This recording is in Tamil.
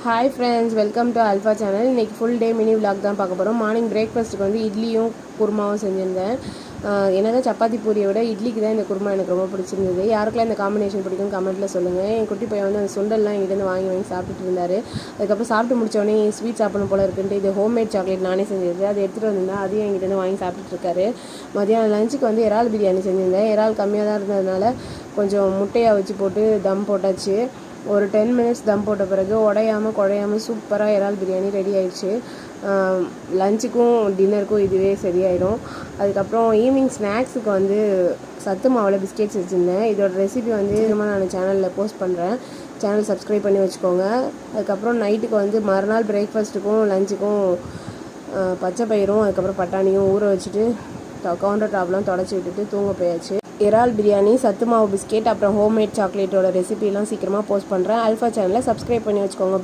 Hi friends, welcome to alpha channel. இன்றைக்கி ஃபுல் டே மினி விலாக் தான் பார்க்க போகிறோம். மார்னிங் பிரேக்ஃபாஸ்ட்டுக்கு வந்து இட்லியும் குருமாவும் செஞ்சுருந்தேன். என்னதான் சப்பாத்தி பூரியை விட இட்லிக்கு தான் இந்த குருமா எனக்கு ரொம்ப பிடிச்சிருந்தது. யாருக்கெல்லாம் இந்த காம்பினேஷன் பிடிக்கும் கமெண்ட்டில் சொல்லுங்கள். என் குட்டி பையன் வந்து அந்த சுண்டல்லாம் எங்கிட்ட வாங்கி சாப்பிட்டுட்டு இருந்தார். அதுக்கப்புறம் சாப்பிட்டு முடித்தோடனே ஸ்வீட் சாப்பிடணும் போல இருக்குன்ட்டு இது ஹோம்மேட் சாக்லேட் நானே செஞ்சிருது. அதை எடுத்துகிட்டு வந்திருந்தேன். அதையும் எங்கிட்ட வாங்கி சாப்பிட்டுருக்காரு. மதியானம் லஞ்சுக்கு வந்து இறால் பிரியாணி செஞ்சுருந்தேன். இறால் கம்மியாக தான் இருந்ததுனால கொஞ்சம் முட்டையாக வச்சு போட்டு தம் போட்டாச்சு. ஒரு 10 மினிட்ஸ் தம் போட்ட பிறகு உடையாமல் குழையாமல் சூப்பராக இறால் பிரியாணி ரெடி ஆயிடுச்சு. லஞ்சுக்கும் டின்னருக்கும் இதுவே சரியாயிடும். அதுக்கப்புறம் ஈவினிங் ஸ்நாக்ஸுக்கு வந்து சத்து மாவில் பிஸ்கெட்ஸ் வச்சுருந்தேன். இதோட ரெசிபி வந்து நான் சேனலில் போஸ்ட் பண்ணுறேன். சேனல் சப்ஸ்கிரைப் பண்ணி வச்சுக்கோங்க. அதுக்கப்புறம் நைட்டுக்கு வந்து மறுநாள் பிரேக்ஃபாஸ்ட்டுக்கும் லஞ்சுக்கும் பச்சை பயிரும் அதுக்கப்புறம் பட்டாணியும் ஊற வச்சுட்டு கவுண்டர் டாப்லாம் தொடச்சி விட்டுட்டு தூங்க போயாச்சு. இறால் பிரியாணி, சத்து மாவு பிஸ்கெட், அப்புறம் ஹோம்மேட் சாக்லேட்டோட ரெசிபிலாம் சீக்கிரமாக போஸ்ட் பண்ணுறேன். அல்ஃபா சேனலை சப்ஸ்கிரைப் பண்ணி வச்சுக்கோங்க.